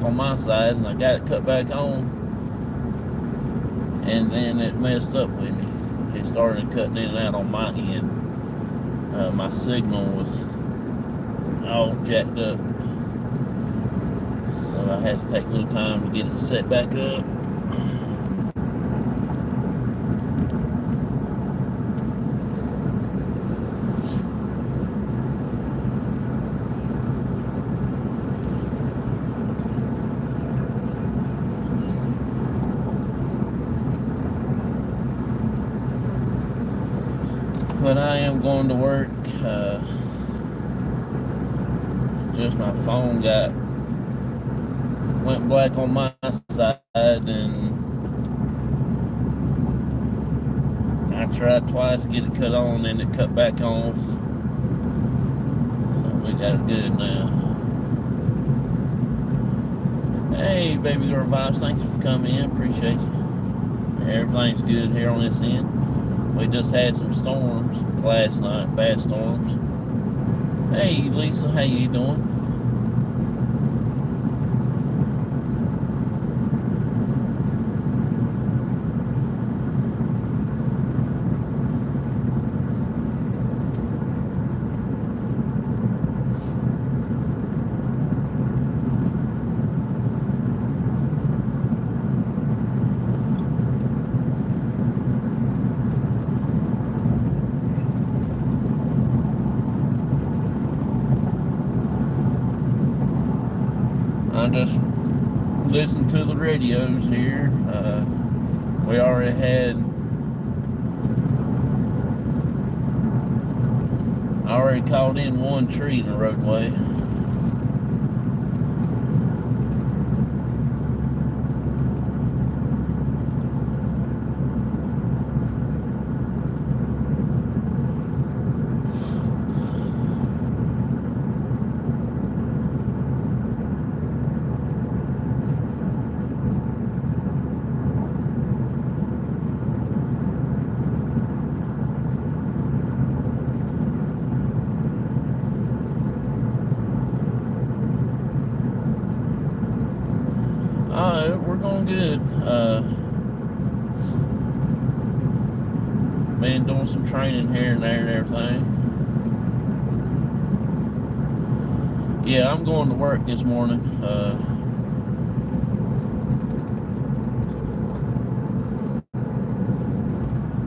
on my side, and I got it cut back on, and then it messed up with me. It started cutting in and out on my end. My signal was all jacked up, so I had to take a little time to get it set back up. But I am going to work. Just my phone went black on my side, and I tried twice to get it cut on, and it cut back off. So we got it good now. Hey, baby girl vibes, thank you for coming in. Appreciate you. Everything's good here on this end. We just had some storms last night, bad storms. Hey, Lisa, how you doing? I just listened to the radios here. We already called in one tree in the roadway. We're going good. Been doing some training here and there and everything. Yeah, I'm going to work this morning.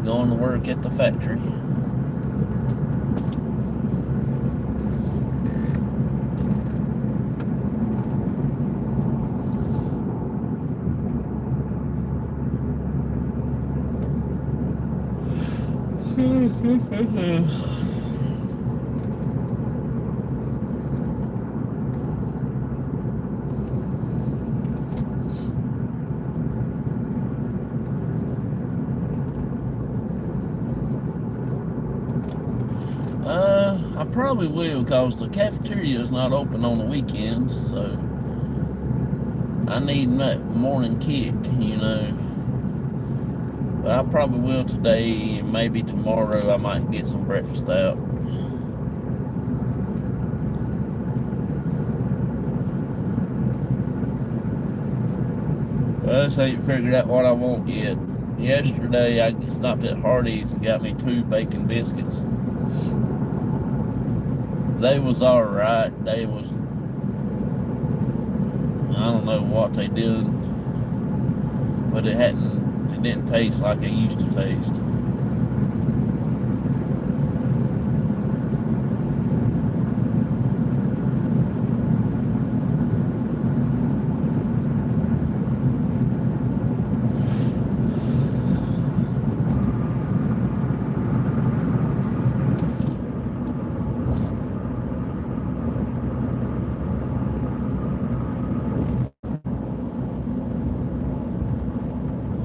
Going to work at the factory. I probably will, because the cafeteria is not open on the weekends, so I need that morning kick, you know. But I probably will today, and maybe tomorrow I might get some breakfast out. I just ain't figured out what I want yet. Yesterday I stopped at Hardee's and got me 2 bacon biscuits. They was alright. I don't know what they did, but it didn't taste like it used to taste.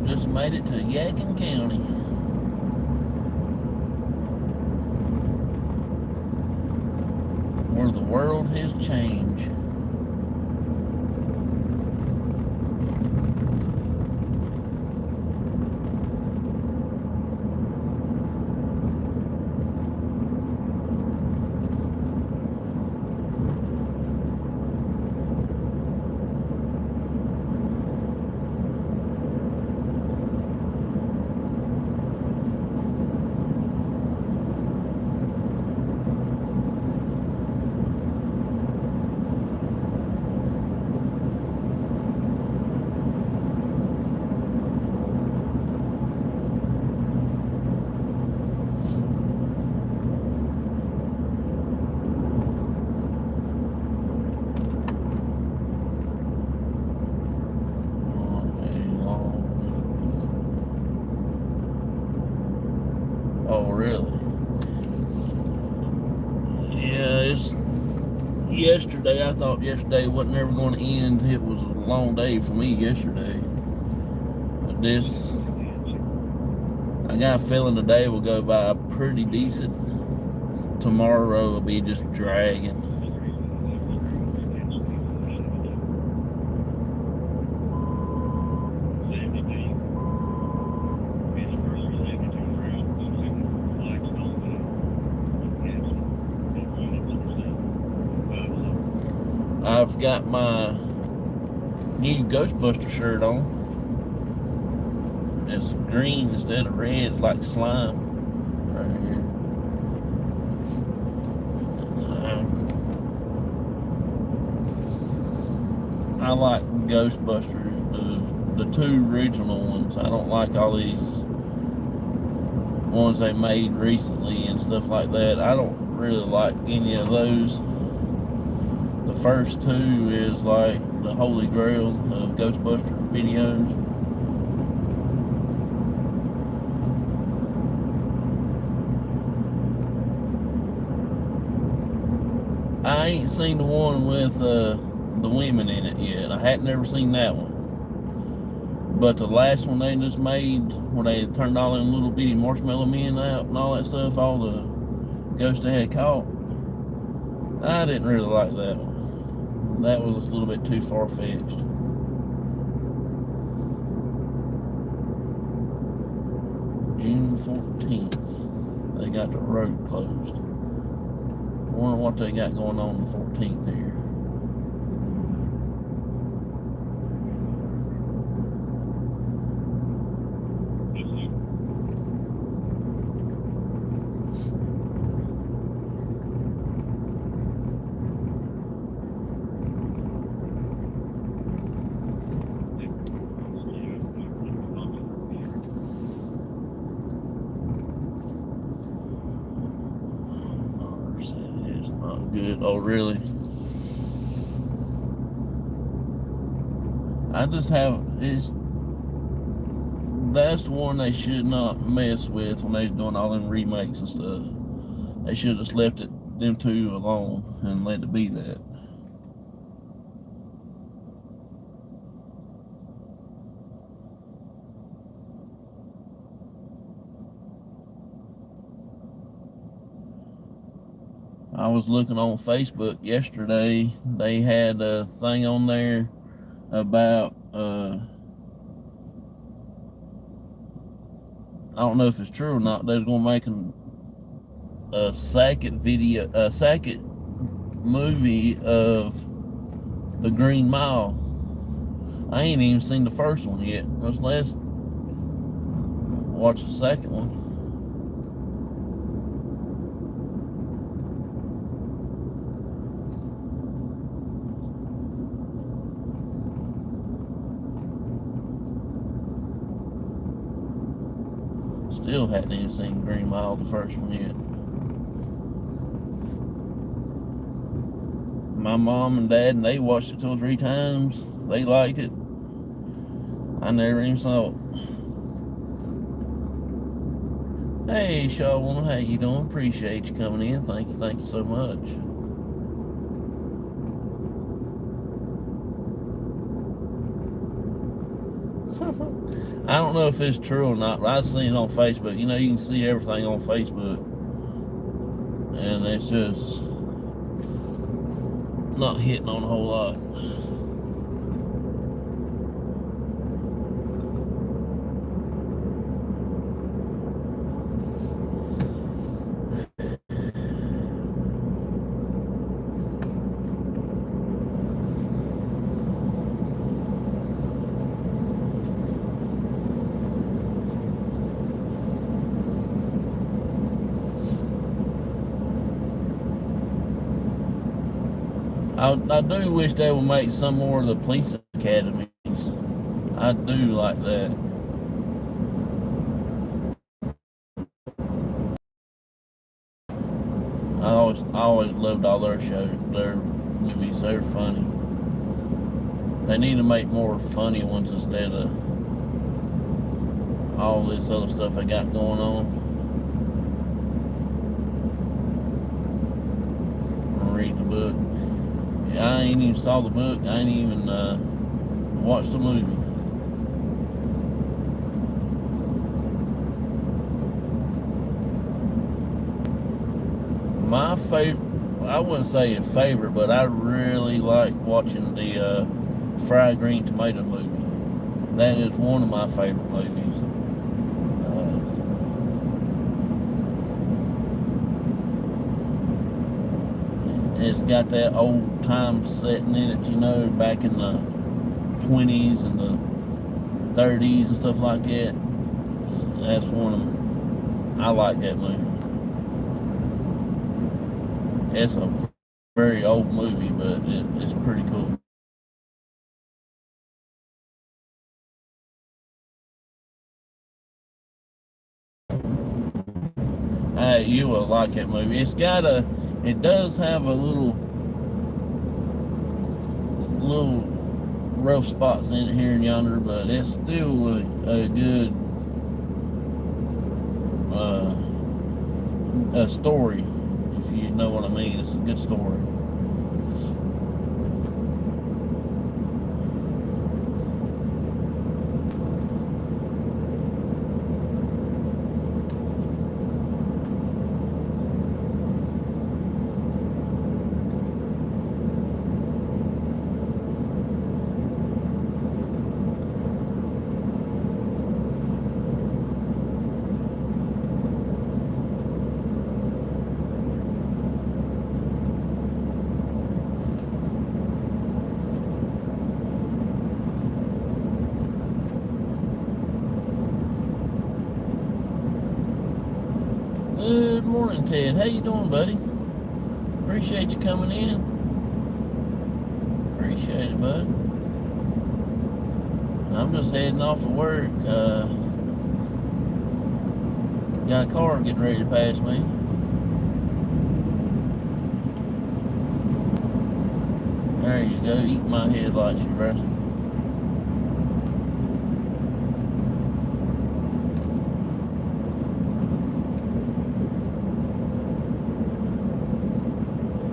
Just made it to Yadkin County. Where the world has changed. yesterday. I thought yesterday wasn't ever going to end. It was a long day for me yesterday. But this, I got a feeling the day will go by pretty decent. Tomorrow will be just dragging. I've got my new Ghostbuster shirt on. It's green instead of red, like slime right here. I like Ghostbusters, the two original ones. I don't like all these ones they made recently and stuff like that. I don't really like any of those. The first two is like the holy grail of Ghostbuster videos. I ain't seen the one with the women in it yet. I hadn't ever seen that one. But the last one they just made, where they turned all them little bitty marshmallow men out and all that stuff, all the ghosts they had caught, I didn't really like that one. That was a little bit too far-fetched. June 14th. They got the road closed. I wonder what they got going on the 14th here. Good. Oh, really? I just have, that's the one they should not mess with when they're doing all them remakes and stuff. They should have just left them two alone and let it be that. I was looking on Facebook yesterday. They had a thing on there about I don't know if it's true or not. They're gonna make a second movie of the Green Mile. I ain't even seen the first one yet. Let's watch the second one. Still hadn't even seen Green Mile, the first one yet. My mom and dad, and they watched it 2 or 3 times. They liked it. I never even saw it. Hey, Shaw Woman, how you doing? Appreciate you coming in. Thank you so much. I don't know if it's true or not, but I've seen it on Facebook. You know, you can see everything on Facebook. And it's just not hitting on a whole lot. I do wish they would make some more of the police academies. I do like that. I always loved all their shows, their movies. They're funny. They need to make more funny ones instead of all this other stuff they got going on. Read the book. I ain't even saw the book. I ain't even watched the movie. My favorite, I wouldn't say a favorite, but I really like watching the Fried Green Tomato movie. That is one of my favorite movies. It's got that old time setting in it, you know, back in the 20s and the 30s and stuff like that. That's one of them. I like that movie. It's a very old movie, but it's pretty cool. You will like that movie. It does have a little rough spots in it here and yonder, but it's still a good a story, if you know what I mean. It's a good story. Good morning, Ted. How you doing, buddy? Appreciate you coming in. Appreciate it, bud. I'm just heading off to work. Got a car getting ready to pass me. There you go. Eat my headlights, you rascal.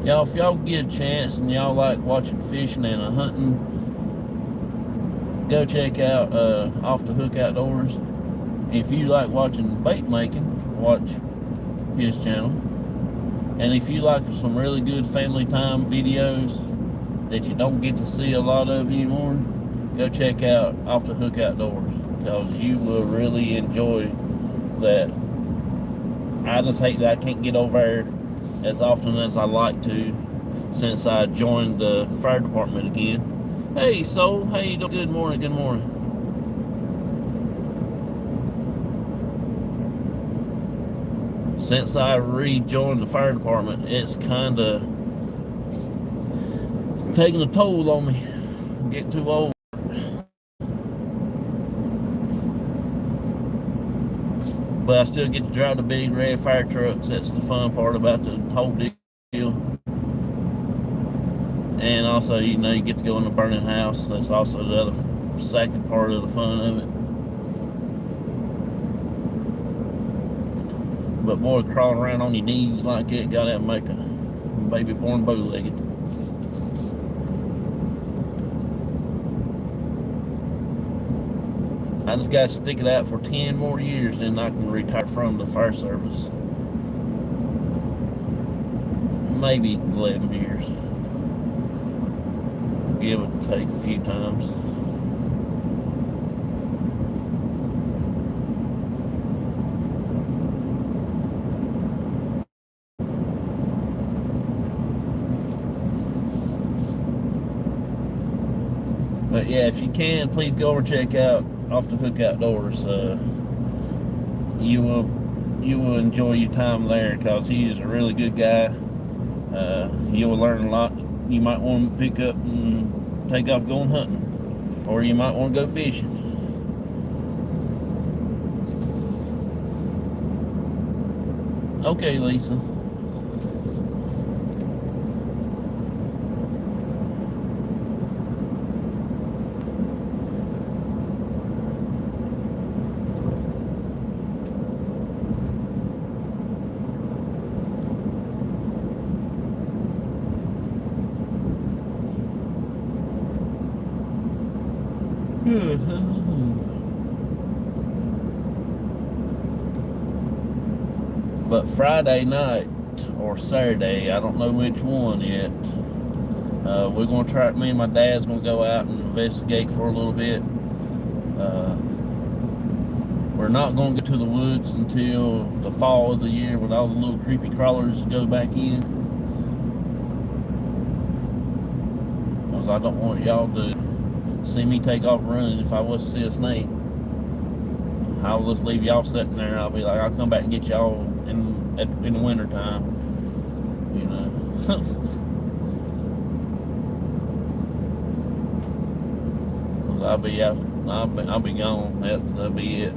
Y'all, if y'all get a chance and y'all like watching fishing and hunting, go check out Off the Hook Outdoors. If you like watching bait making, watch his channel. And if you like some really good family time videos that you don't get to see a lot of anymore, go check out Off the Hook Outdoors, because you will really enjoy that. I just hate that I can't get over there as often as I like to since I joined the fire department again. Hey, Soul, how you doing? Good morning, good morning. Since I rejoined the fire department, it's kind of taking a toll on me. I'm getting too old. But I still get to drive the big red fire trucks. That's the fun part about the whole deal. And also, you know, you get to go in the burning house. That's also the other second part of the fun of it. But boy, crawling around on your knees like that, gotta make a baby born bow-legged. I just gotta stick it out for 10 more years, then I can retire from the fire service. Maybe 11 years. Give it take a few times. But yeah, if you can, please go over and check out Off the Hook Outdoors. You will enjoy your time there, because he is a really good guy. You will learn a lot. You might want to pick up and take off going hunting, or you might want to go fishing. Okay, Lisa. But Friday night or Saturday, I don't know which one yet. We're gonna try. Me and my dad's gonna go out and investigate for a little bit. We're not gonna get to the woods until the fall of the year when all the little creepy crawlers go back in. Because I don't want y'all to see me take off running if I was to see a snake. I'll just leave y'all sitting there. I'll be like, I'll come back and get y'all in the winter time. You know. Cause I'll be out. I'll be gone. That'll be it.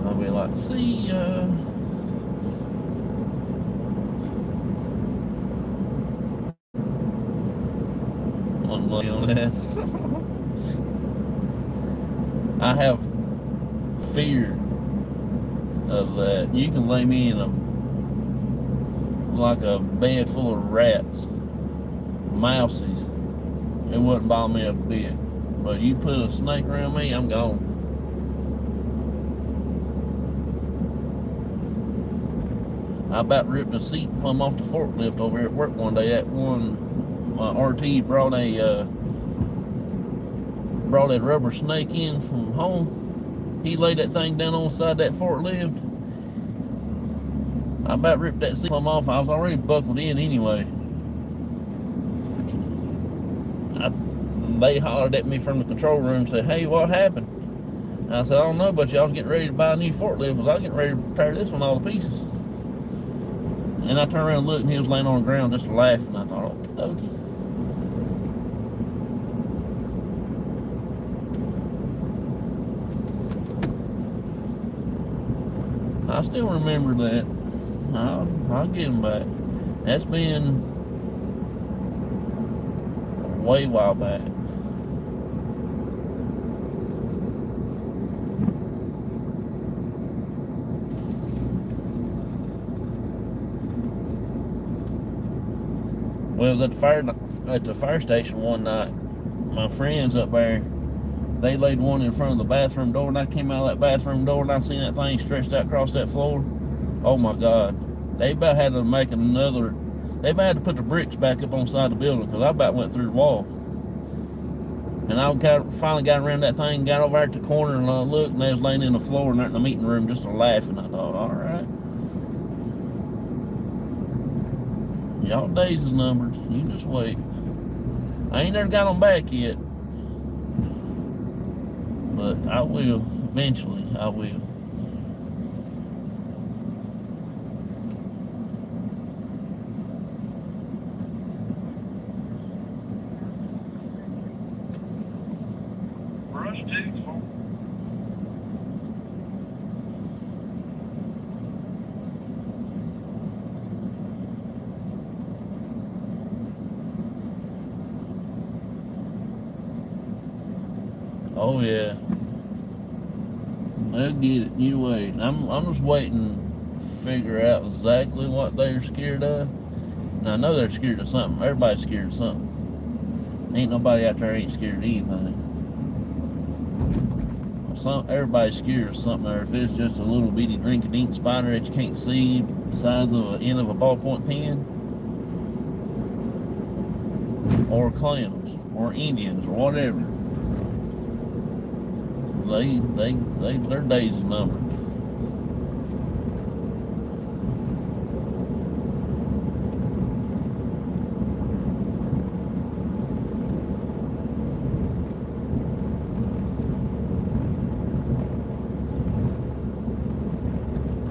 I'll be like, see ya. On that. I have fear of that. You can lay me in like a bed full of rats, mouses. It wouldn't bother me a bit. But you put a snake around me, I'm gone. I about ripped a seat from off the forklift over here at work one day. That one RT brought a rubber snake in from home. He laid that thing down on the side of that forklift. I about ripped that seat from off. I was already buckled in anyway. They hollered at me from the control room and said, "Hey, what happened?" And I said, "I don't know, but y'all was getting ready to buy a new forklift because I was getting ready to tear this one all to pieces." And I turned around and looked, and he was laying on the ground just laughing. I thought, oh, okay. I still remember that. I'll get him back. That's been way while back. Well, I was at the fire station one night. My friends up there, they laid one in front of the bathroom door, and I came out of that bathroom door and I seen that thing stretched out across that floor. Oh my God. They about had to make another, they about had to put the bricks back up on the side of the building because I about went through the wall. And I finally got around that thing, got over there at the corner and looked, and they was laying in the floor in there in the meeting room just laughing. I thought, all right. Y'all days is numbered. You can just wait. I ain't never got them back yet. But I will. Eventually, I will. Brush tooth. Oh yeah. They'll get it. You wait. I'm just waiting to figure out exactly what they're scared of. And I know they're scared of something. Everybody's scared of something. Ain't nobody out there ain't scared of anything. Everybody's scared of something there. If it's just a little bitty rinky-dink spider that you can't see the size of the end of a ballpoint pen, or clowns, or Indians, or whatever. Their days is numbered.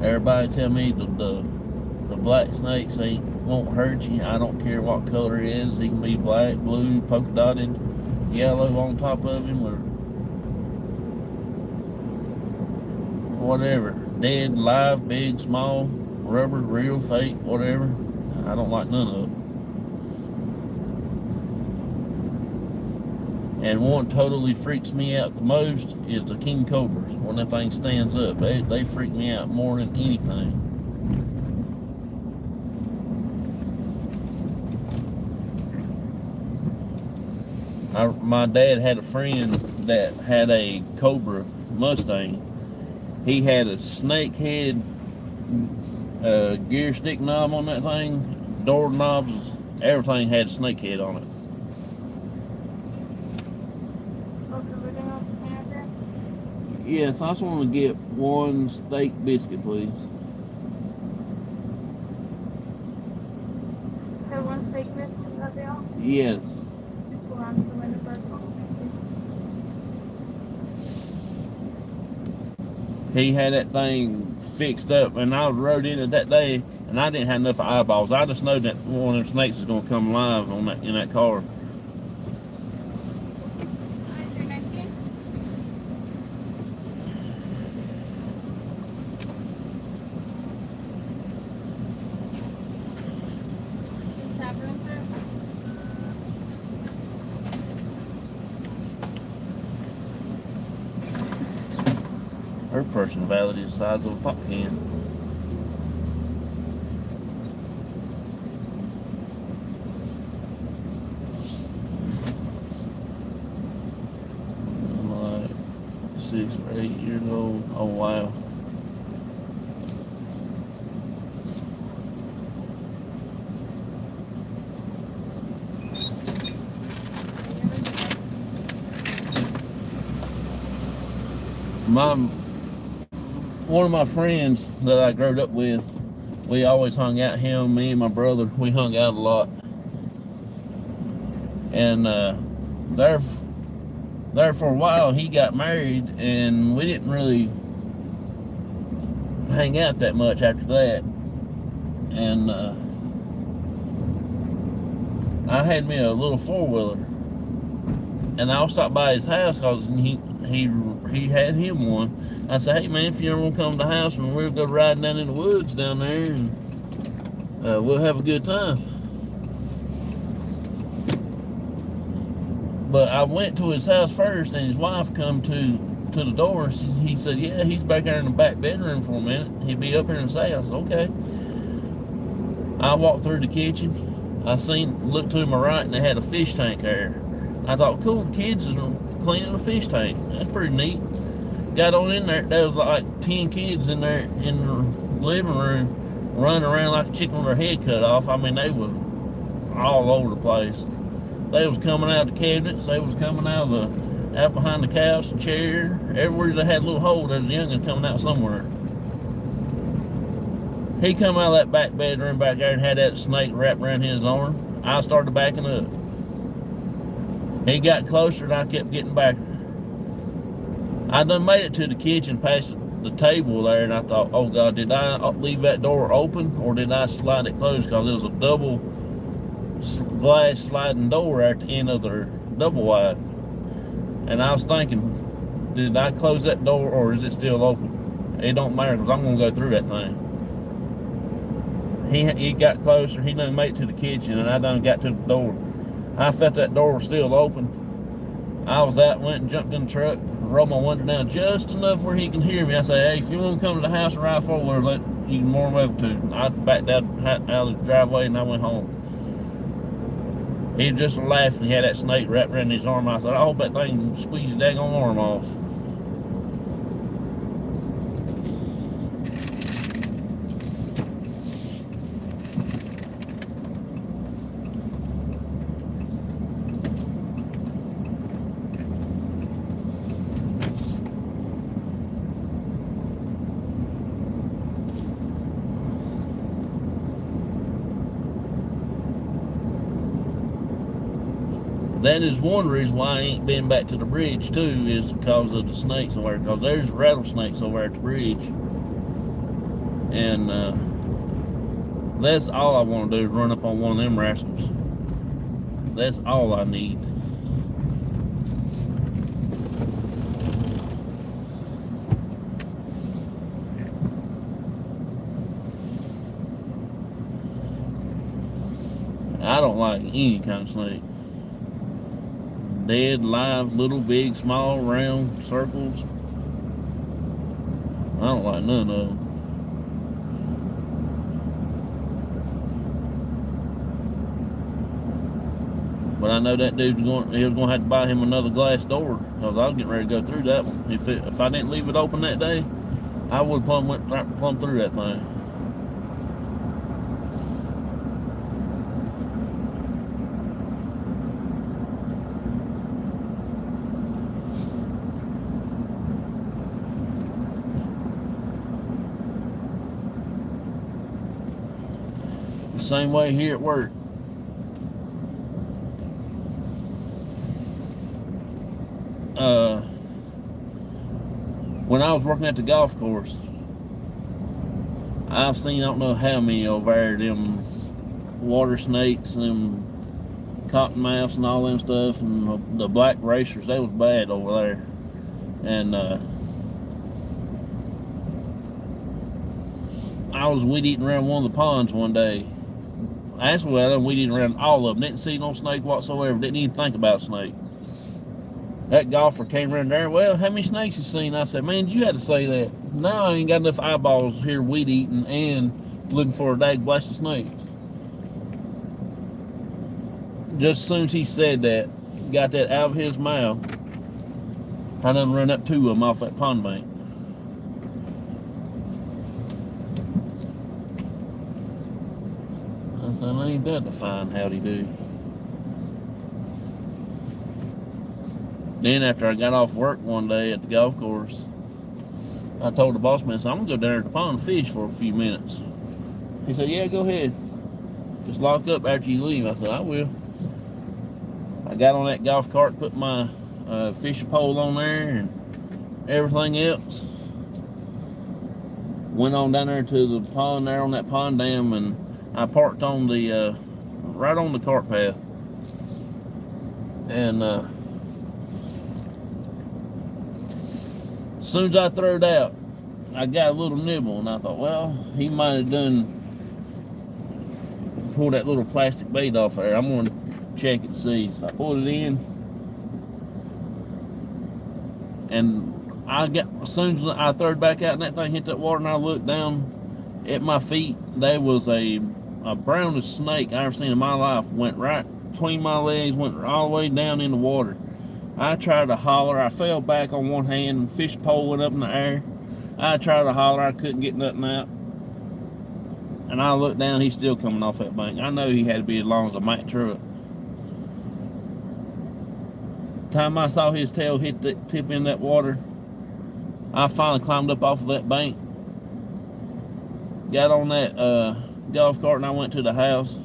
Everybody tell me the black snakes won't hurt you. I don't care what color it is. He can be black, blue, polka dotted, yellow on top of him, or whatever. Dead, live, big, small, rubber, real, fake, whatever. I don't like none of them. And one totally freaks me out the most is the king cobras. When that thing stands up, they freak me out more than anything. My dad had a friend that had a Cobra Mustang. He had a snake head gear stick knob on that thing, door knobs, everything had a snake head on it. Yes, I just want to get one steak biscuit, please. So one steak biscuit, that be all? Yes. Hold on, the window first. He had that thing fixed up, and I rode in it that day, and I didn't have enough eyeballs. I just know that one of them snakes is going to come alive on that in that car. Her personality is the size of a pop can. I'm like 6 or 8 years old. Oh wow. One of my friends that I grew up with, we always hung out, him, me, and my brother, we hung out a lot. And there for a while, he got married, and we didn't really hang out that much after that. And I had me a little 4-wheeler, and I'll stop by his house because he had him one. I said, hey man, if you ever want to come to the house, and we'll go riding down in the woods down there, and we'll have a good time. But I went to his house first, and his wife come to the door. He said, yeah, he's back there in the back bedroom for a minute. He'll be up here in the house. Okay. I walked through the kitchen. I looked to my right, and they had a fish tank there. I thought, cool, kids are cleaning a fish tank. That's pretty neat. Got on in there, there was like 10 kids in there in the living room running around like a chicken with their head cut off. I mean, they was all over the place. They was coming out of the cabinets, they was coming out behind the couch and chair. Everywhere they had a little hole, there was a youngin' coming out somewhere. He come out of that back bedroom back there and had that snake wrapped around his arm. I started backing up. He got closer and I kept getting back. I done made it to the kitchen past the table there, and I thought, oh God, did I leave that door open or did I slide it closed? Because there was a double glass sliding door at the end of the double wide. And I was thinking, did I close that door or is it still open? It don't matter because I'm going to go through that thing. He got closer, he done made it to the kitchen, and I done got to the door. I felt that door was still open. I was out, went and jumped in the truck, rolled my window down just enough where he can hear me. I say, hey, if you want to come to the house and ride 4-wheeler, you can more than welcome to. I backed out of the driveway and I went home. He was just laughing. He had that snake wrapped around his arm. I said, I hope that thing squeeze your daggone arm off. That is one reason why I ain't been back to the bridge too, is because of the snakes over there. Because there's rattlesnakes over at the bridge, and that's all I want to do is run up on one of them rascals. That's all I need. I don't like any kind of snake. Dead, live, little, big, small, round, circles. I don't like none of them. But I know that dude's he was going to have to buy him another glass door because I was getting ready to go through that one. If I didn't leave it open that day, I would have went plumb through that thing. The same way here at work. When I was working at the golf course, I've seen I don't know how many over there, them water snakes and them cottonmouths and all them stuff, and the black racers. They was bad over there. And I was weed eating around one of the ponds one day. Actually, I done weed eating around all of them. Didn't see no snake whatsoever. Didn't even think about a snake. That golfer came around there. Well, how many snakes you seen? I said, man, you had to say that. Now I ain't got enough eyeballs here weed eating and looking for a dag blast of snakes. Just as soon as he said that, got that out of his mouth, I done run up 2 of them off that pond bank. I said, ain't that the fine howdy do. Then after I got off work one day at the golf course, I told the boss man, I said, I'm gonna go down to the pond and fish for a few minutes. He said, yeah, go ahead. Just lock up after you leave. I said, I will. I got on that golf cart, put my fishing pole on there and everything else. Went on down there to the pond there on that pond dam, and I parked on the right on the cart path. And as soon as I threw it out, I got a little nibble, and I thought, well, he might have done pulled that little plastic bait off there. I'm going to check it and see. So I pulled it in, and as soon as I threw it back out and that thing hit that water, and I looked down at my feet, there was a brownest snake I ever seen in my life. Went right between my legs, went all the way down in the water. I tried to holler. I fell back on one hand, and fish pole went up in the air. I tried to holler. I couldn't get nothing out. And I looked down. He's still coming off that bank. I know he had to be as long as a Mack truck. Time I saw his tail hit the tip in that water, I finally climbed up off of that bank, got on that golf cart, and I went to the house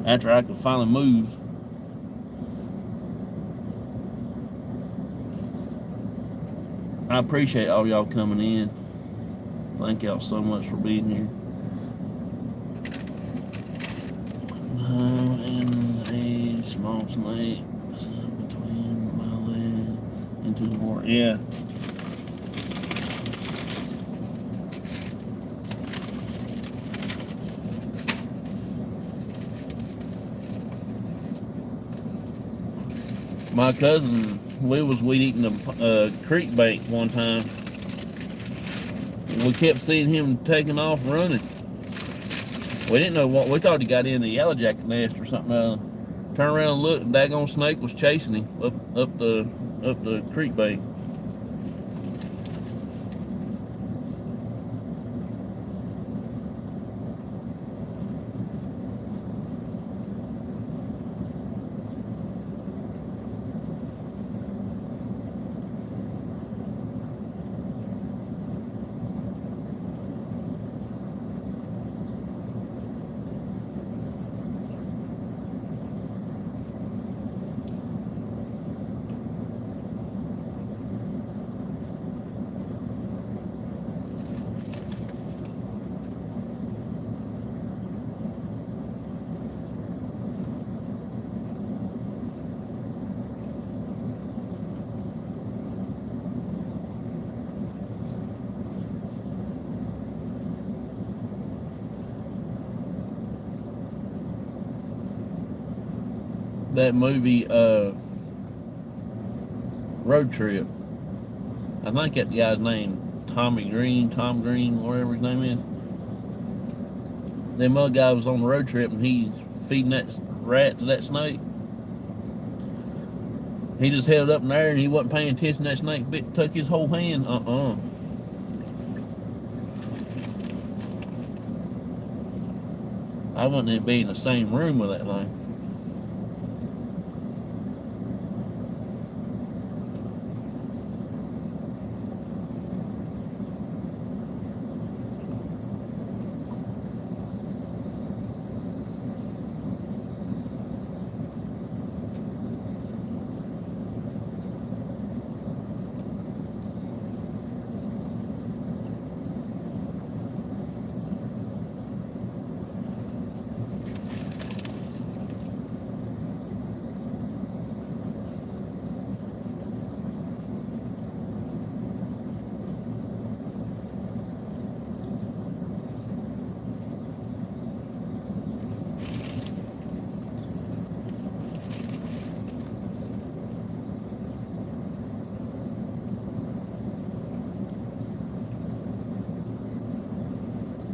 after I could finally move. I appreciate all y'all coming in. Thank y'all so much for being here. And a small snake between my leg into the water. Yeah. My cousin, we was weed eating a creek bank one time. We kept seeing him taking off running. We didn't know what, we thought he got in the yellow jacket nest or something. Turned around and looked, and daggone snake was chasing him up the creek bank. That movie, Road Trip. I think that guy's name, Tom Green, whatever his name is. Them other guy was on the road trip, and he's feeding that rat to that snake. He just held up in there and he wasn't paying attention. That snake took his whole hand. I wouldn't even be in the same room with that thing.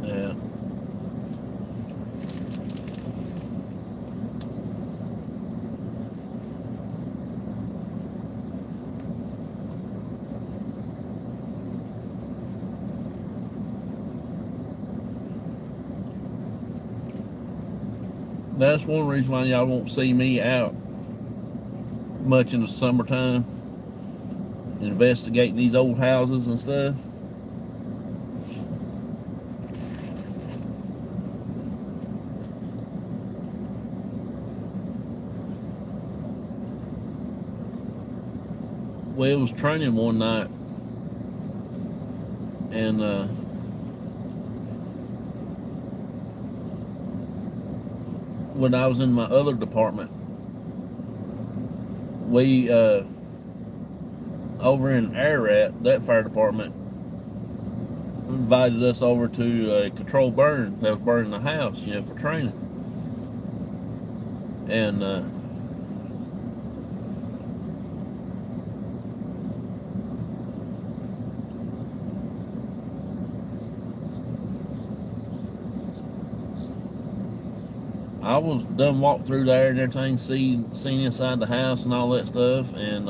Yeah. That's one reason why y'all won't see me out much in the summertime investigating these old houses and stuff. We was training one night, and when I was in my other department, we over in Ararat, that fire department invited us over to a controlled burn that was burning the house, for training. And I was done walked through there and everything, seen inside the house and all that stuff, and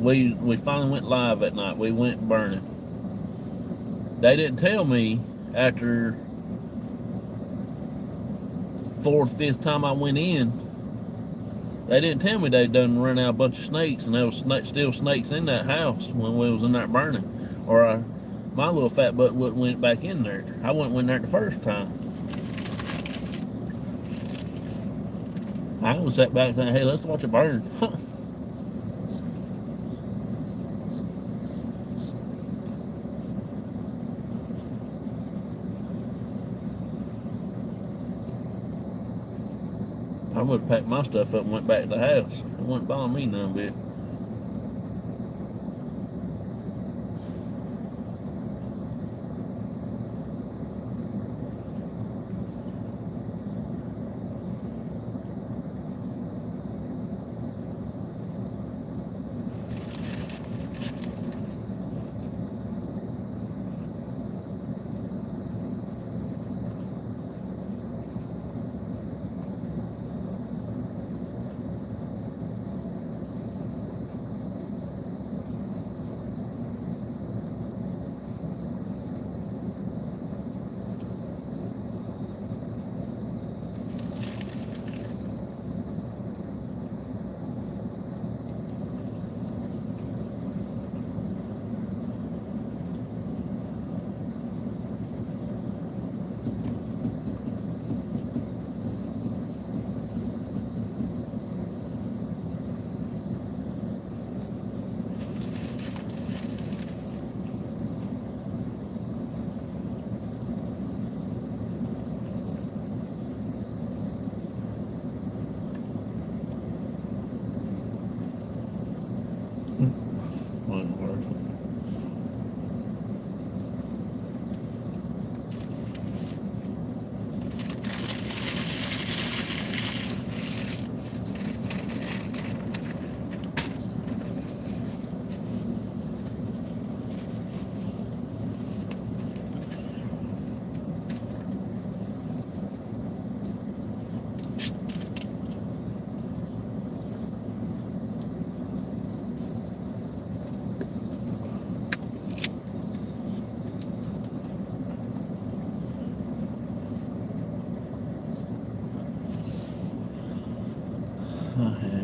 we finally went live that night. We went burning. They didn't tell me after fourth, fifth time I went in. They didn't tell me they'd done run out a bunch of snakes, and there was still snakes in that house when we was in there burning. Or my little fat butt went back in there. I went there the first time. I was sat back saying, "Hey, let's watch it burn." I would have packed my stuff up and went back to the house. It wouldn't bother me none bit.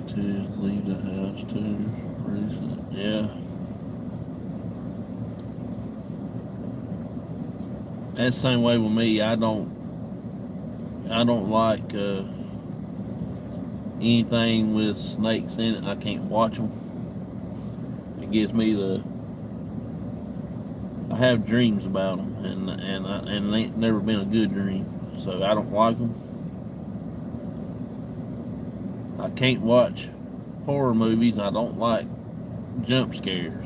to leave the house too recent. Yeah. That's the same way with me. I don't like anything with snakes in it. I can't watch them. It gives me I have dreams about them, and it ain't never been a good dream. So I don't like them. I can't watch horror movies. I don't like jump scares.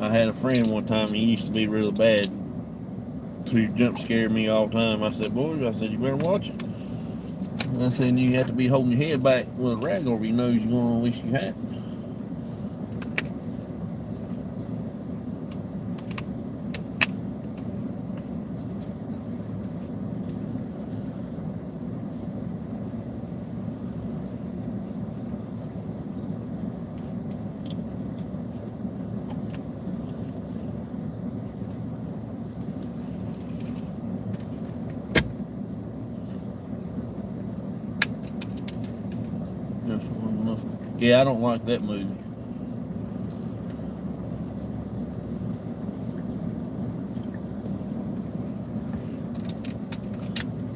I had a friend one time, he used to be really bad. He jump scared me all the time. I said, boy, you better watch it. I said, you have to be holding your head back with a rag over your nose. You're going to wish you hadn't. Yeah, I don't like that movie.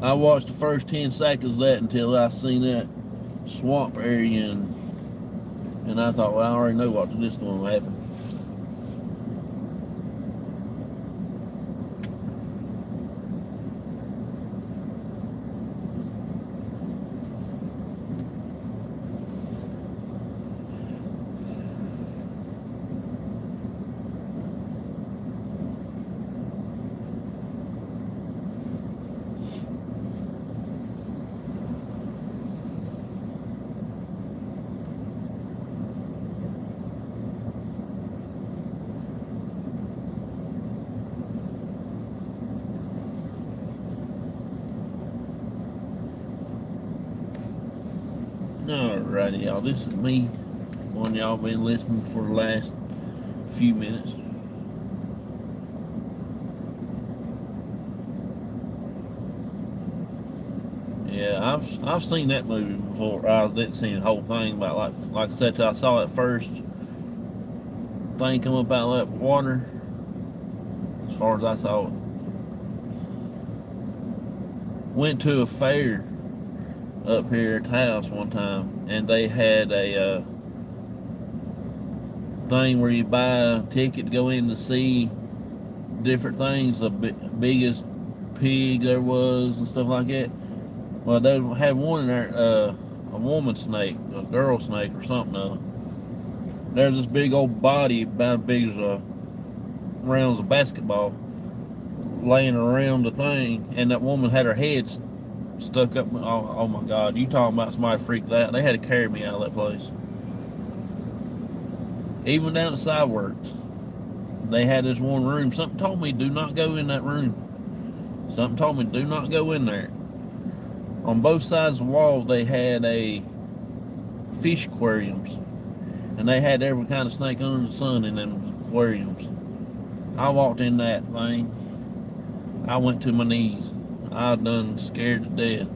I watched the first 10 seconds of that until I seen that swamp area, and I thought, well, I already know what this is going to happen. Alrighty, y'all. This is me. One y'all been listening for the last few minutes. Yeah, I've seen that movie before. I didn't see the whole thing, but like I said, till I saw that first thing come up out of that water. As far as I saw it, went to a fair up here at the house one time, and they had a thing where you buy a ticket to go in to see different things, the biggest pig there was and stuff like that. Well, they had one in there, a woman snake, a girl snake or something. There's this big old body about as big as round as a basketball laying around the thing, and that woman had her head stuck up. Oh my God, you talking about somebody freaked out. They had to carry me out of that place. Even down at Sideworks, they had this one room. Something told me do not go in that room. Something told me do not go in there. On both sides of the wall, they had a fish aquariums, and they had every kind of snake under the sun in them aquariums. I walked in that thing. I went to my knees. I done scared to death.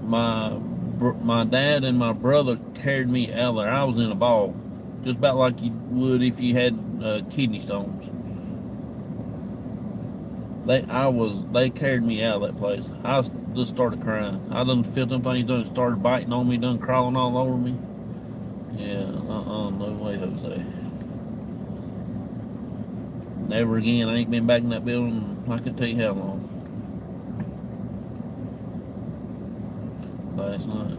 My dad and my brother carried me out there. I was in a ball, just about like you would if you had kidney stones. They carried me out of that place. I just started crying. I done felt them things done started biting on me, done crawling all over me. Yeah, no way, Jose. Never again. I ain't been back in that building. I couldn't tell you how long. Last night.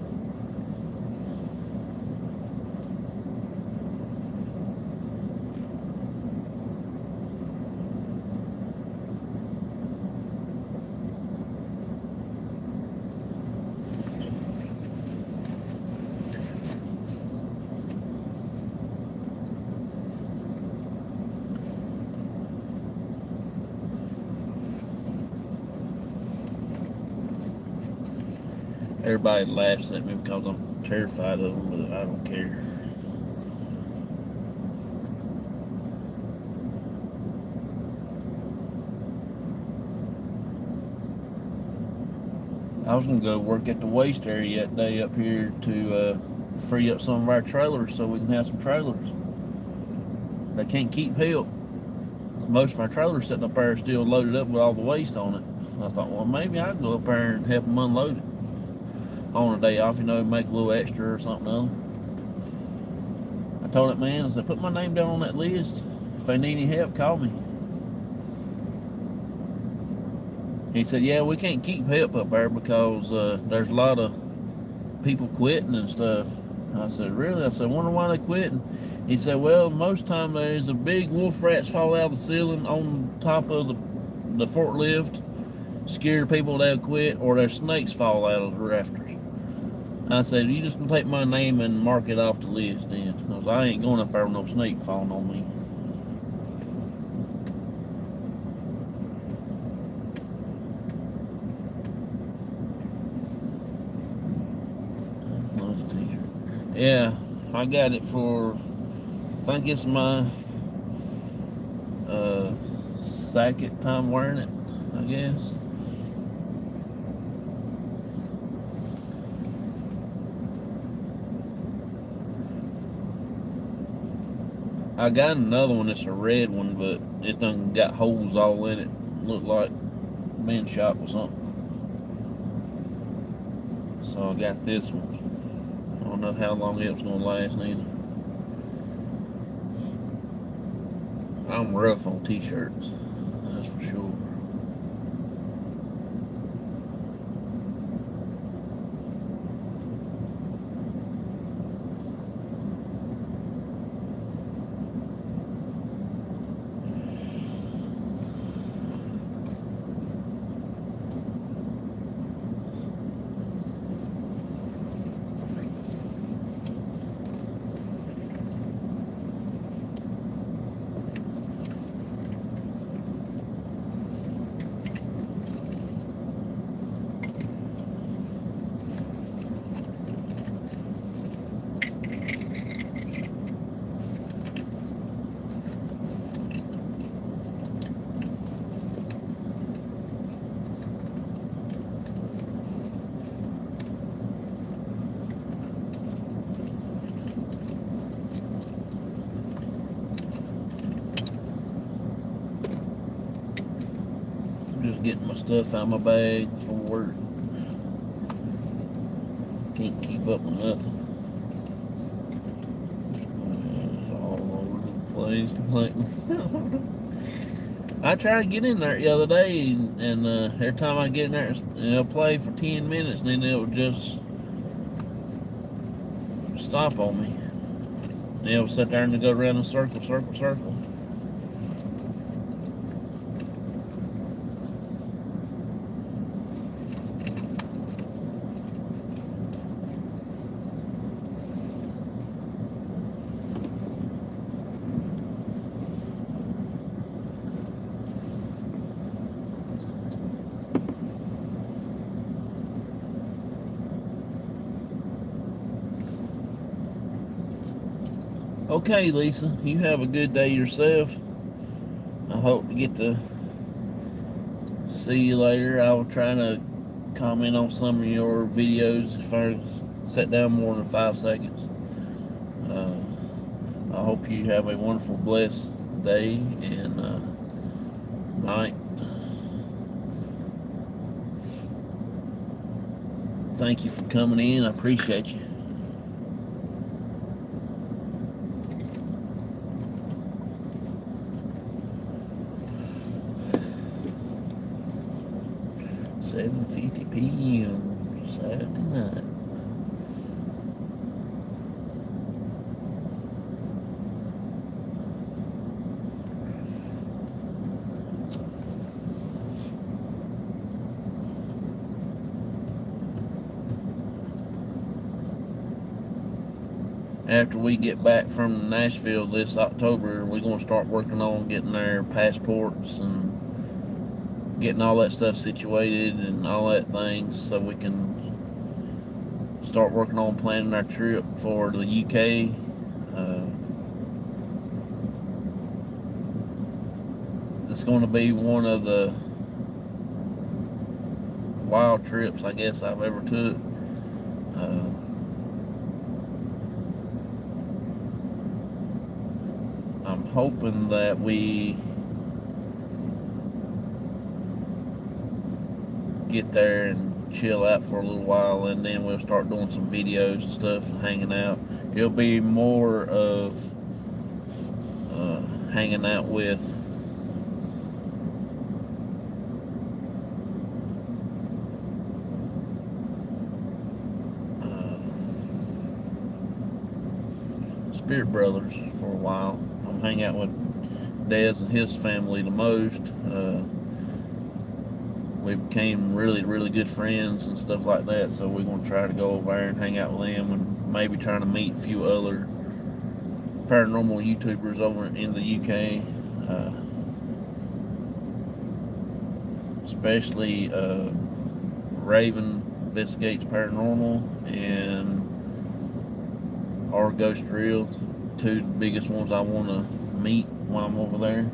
Everybody laughs at me because I'm terrified of them, but I don't care. I was gonna go work at the waste area that day up here to free up some of our trailers so we can have some trailers. They can't keep help. Most of our trailers sitting up there are still loaded up with all the waste on it. And I thought, well, maybe I'd go up there and help them unload it on a day off, make a little extra or something else. I told that man, I said, put my name down on that list. If they need any help, call me. He said, yeah, we can't keep help up there because there's a lot of people quitting and stuff. I said, really? I said, wonder why they quitting? He said, well, most time there's a big wolf rats fall out of the ceiling on top of the forklift, scare people they'll quit, or their snakes fall out of the rafters. I said, you just take my name and mark it off the list then. Because I ain't going up there with no snake falling on me. Yeah, I got it for, I think it's my second time wearing it, I guess. I got another one, it's a red one, but it done got holes all in it. Looked like being shot with something. So I got this one. I don't know how long it was gonna last neither. I'm rough on t-shirts, that's for sure. Just getting my stuff out of my bag for work. Can't keep up with nothing. It's all over the place. Like, I tried to get in there the other day, and every time I get in there, it'll play for 10 minutes, and then it would just stop on me. And it would sit there and go around in a circle. Okay, Lisa, you have a good day yourself. I hope to get to see you later. I will try to comment on some of your videos if I sit down more than 5 seconds. I hope you have a wonderful, blessed day and night. Thank you for coming in. I appreciate you. $7:50 p.m. Saturday night. After we get back from Nashville this October, we're going to start working on getting their passports and getting all that stuff situated and all that things so we can start working on planning our trip for the UK. It's going to be one of the wild trips I guess I've ever took. I'm hoping that we get there and chill out for a little while, and then we'll start doing some videos and stuff and hanging out. It'll be more of hanging out with Spirit Brothers for a while. I'm hanging out with Dez and his family the most. We became really good friends and stuff like that, so we're going to try to go over there and hang out with them, and maybe trying to meet a few other paranormal YouTubers over in the UK, especially Raven Investigates Paranormal and our Ghost Reel, two of the biggest ones I want to meet while I'm over there.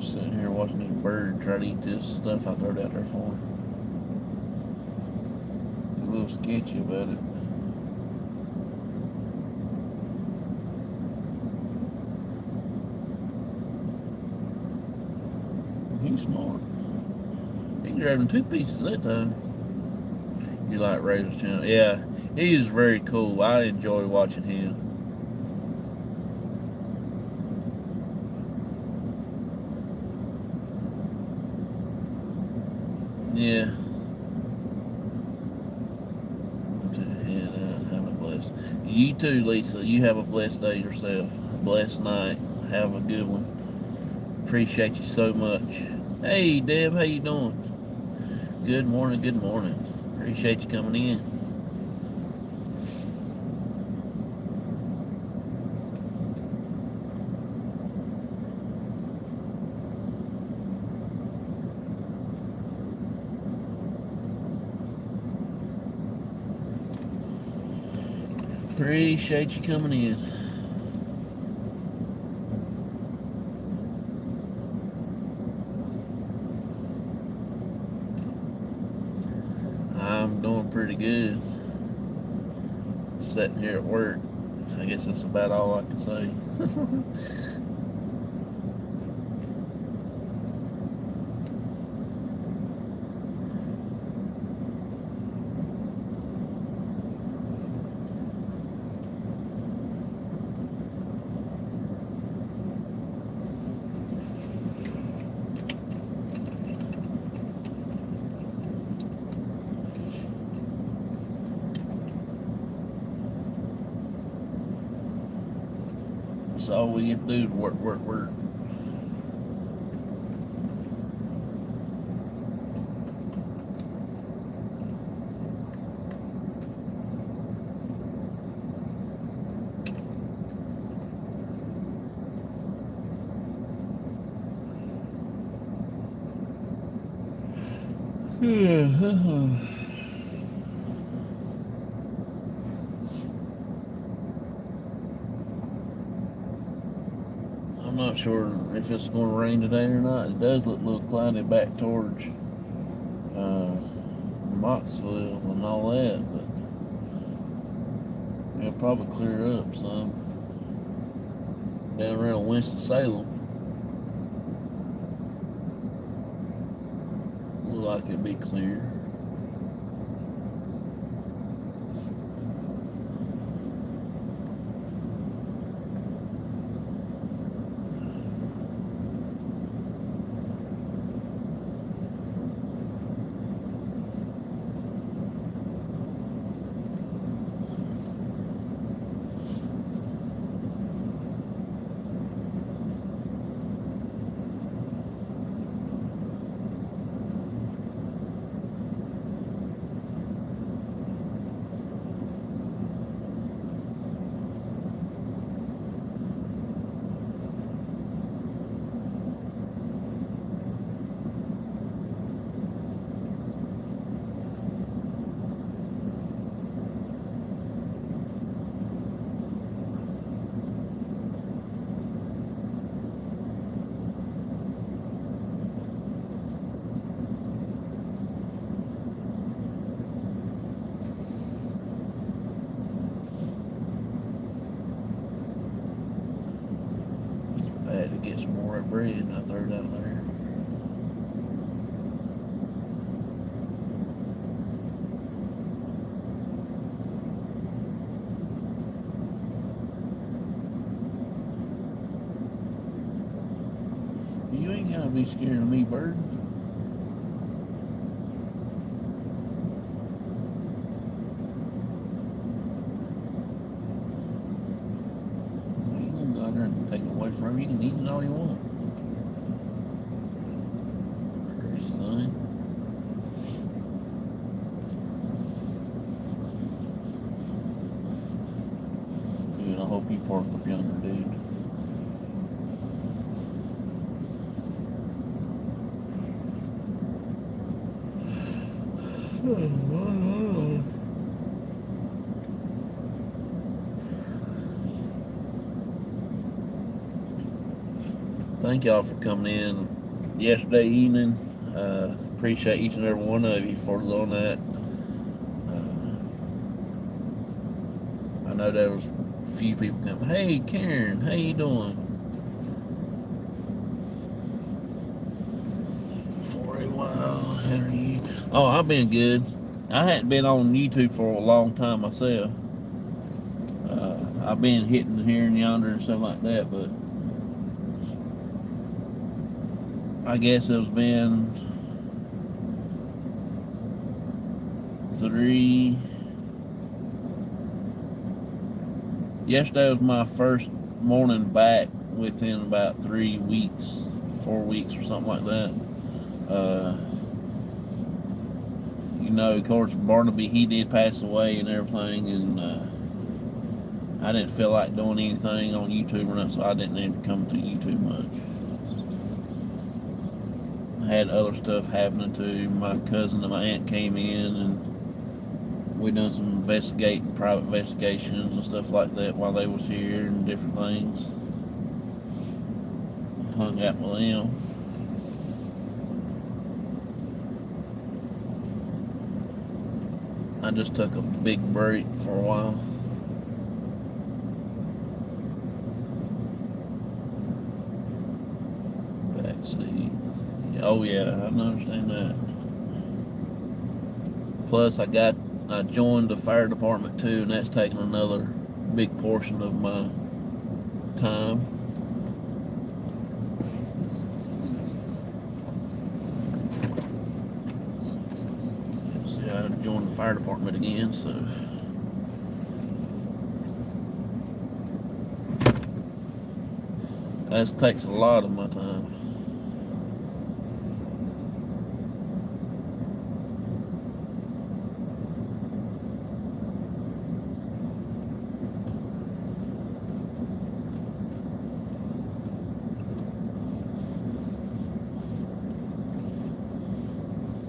Sitting here watching this bird try to eat this stuff I throw out there for him. He's a little sketchy about it. He's smart. He grabbed him 2 pieces that time. You like Razor's channel? Yeah, he is very cool. I enjoy watching him. Yeah. Put your head out. Have a blessed. You too, Lisa. You have a blessed day yourself. A blessed night. Have a good one. Appreciate you so much. Hey, Deb. How you doing? Good morning. Good morning. Appreciate you coming in. Appreciate you coming in. I'm doing pretty good. Sitting here at work. I guess that's about all I can say. So all we have to do is work. I'm not sure if it's going to rain today or not. It does look a little cloudy back towards Moxville and all that, but it'll probably clear up some. Down around Winston-Salem, look like it'll be clear. had to get some more of that bread and I threw it out there. You ain't gotta be scared of me, bird. You can go out there and take it away from you. You can eat it all you want. Crazy thing. Dude, I hope you park up yonder, dude. Thank y'all for coming in yesterday evening. Appreciate each and every one of you for doing that. I know there was a few people coming. Hey Karen, how you doing? 40, wow, how are you? Oh, I've been good. I hadn't been on YouTube for a long time myself. I've been hitting here and yonder and stuff like that, but I guess it's been 3. Yesterday was my first morning back within about 3 weeks, 4 weeks or something like that. You know, of course, Barnaby, he did pass away and everything, and I didn't feel like doing anything on YouTube or nothing, so I didn't even come to YouTube much. I had other stuff happening too. My cousin and my aunt came in, and we done some private investigations and stuff like that while they was here and different things. Hung out with them. I just took a big break for a while. Backseat. Oh yeah, I understand that. Plus I joined the fire department too, and that's taking another big portion of my time. See, I joined the fire department again, so that takes a lot of my time.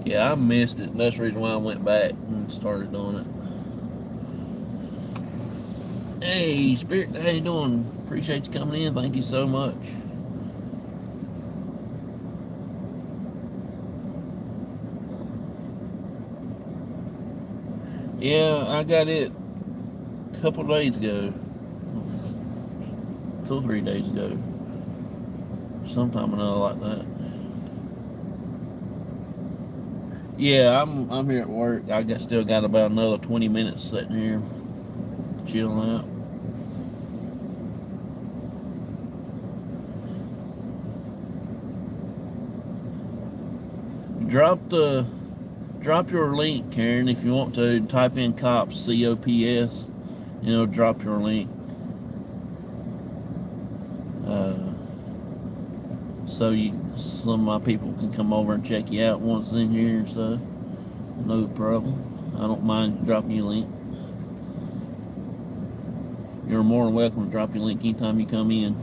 Yeah, I missed it. That's the reason why I went back and started doing it. Hey, Spirit, how you doing? Appreciate you coming in. Thank you so much. Yeah, I got it a couple of days ago. 2 or 3 days ago. Sometime or another like that. Yeah, I'm here at work. I still got about another 20 minutes sitting here, chilling out. Drop your link, Karen, if you want to. Type in COPS, COPS, and it'll drop your link. So some of my people can come over and check you out once in here, so no problem. I don't mind dropping you a link. You're more than welcome to drop your link anytime you come in.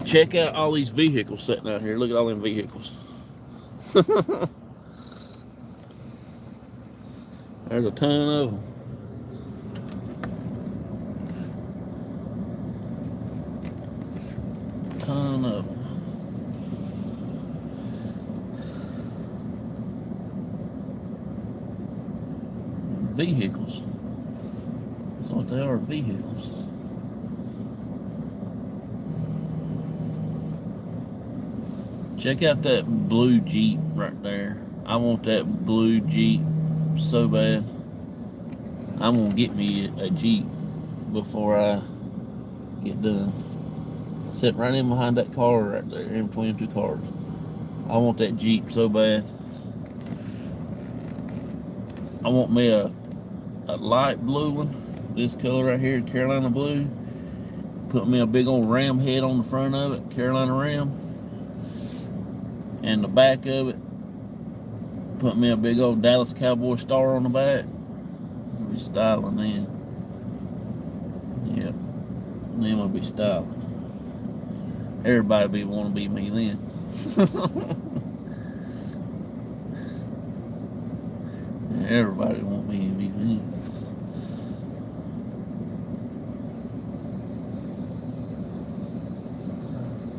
Check out all these vehicles sitting out here. Look at all them vehicles. There's a ton of them. Ton of them. vehicles. That's what they are, vehicles. Check out that blue Jeep right there. I want that blue Jeep so bad. I'm gonna get me a Jeep before I get done. Sit right in behind that car right there, in between two cars. I want that Jeep so bad. I want me a light blue one, this color right here, Carolina blue. Put me a big old ram head on the front of it, Carolina Ram. And the back of it, put me a big old Dallas Cowboy star on the back. I'll be styling then. Yep, then we'll be styling. Everybody be want to be me then. Everybody want me to be me.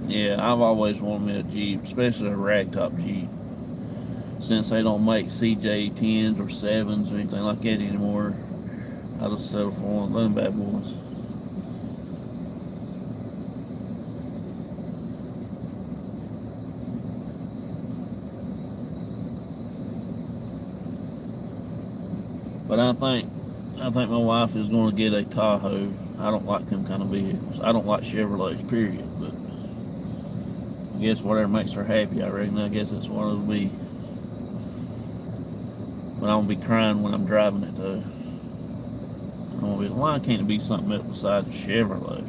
Yeah, I've always wanted me a Jeep, especially a ragtop Jeep. Since they don't make CJ 10s or 7s or anything like that anymore, I'll just settle for one of them bad boys. But I think my wife is going to get a Tahoe. I don't like them kind of vehicles. I don't like Chevrolets, period. But I guess whatever makes her happy, I reckon. I guess that's what it'll be. But I'm going to be crying when I'm driving it, though. I'm going to be, why can't it be something else besides a Chevrolet?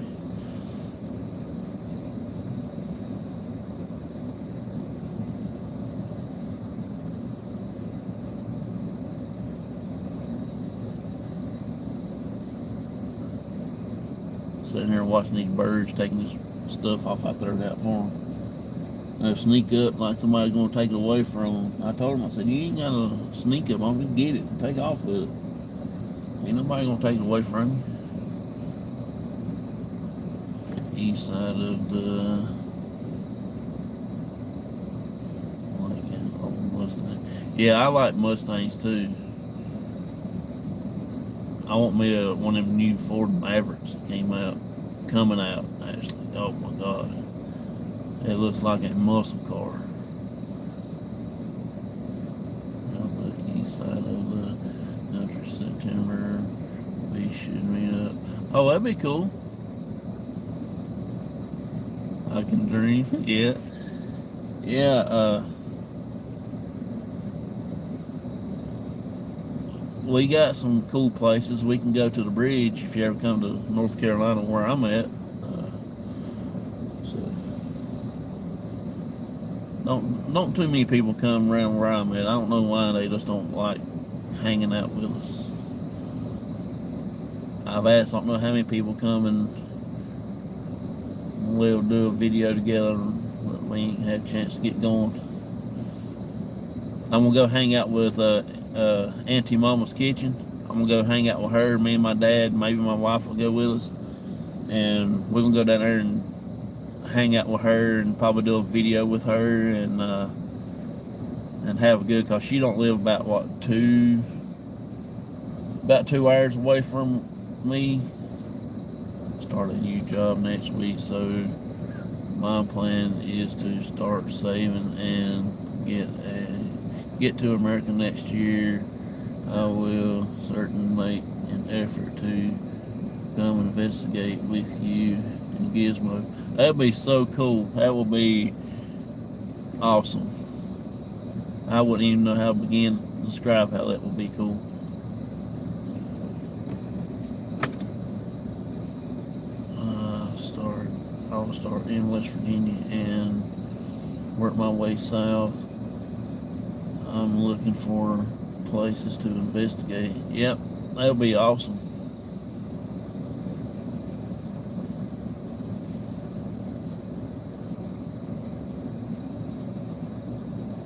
Sitting here watching these birds taking this stuff off I threw out for them. They'll sneak up like somebody's going to take it away from them. I told them, I said, you ain't got to sneak up on me, get it and take off with it. Ain't nobody going to take it away from you. East side of the Mustang. Yeah, I like Mustangs too. I want me one of them new Ford Mavericks that coming out actually. Oh my God, it looks like a muscle car. On the east side of the country, September, we should meet up. Oh, that'd be cool. I can dream. Yeah, yeah. We got some cool places. We can go to the bridge if you ever come to North Carolina, where I'm at. So don't too many people come around where I'm at. I don't know why they just don't like hanging out with us. I've asked, I don't know how many people come and we'll do a video together, but we ain't had a chance to get going. I'm gonna go hang out with Auntie Mama's Kitchen. I'm gonna go hang out with her, me and my dad, maybe my wife will go with us, and we're gonna go down there and hang out with her and probably do a video with her and have a good, cause she don't live about 2 hours away from me. Start a new job next week, so my plan is to start saving and get to America next year. I will certainly make an effort to come and investigate with you in Gizmo. That'd be so cool. That would be awesome. I wouldn't even know how to begin to describe how that would be cool. I'll start in West Virginia and work my way south. I'm looking for places to investigate. Yep, that'll be awesome.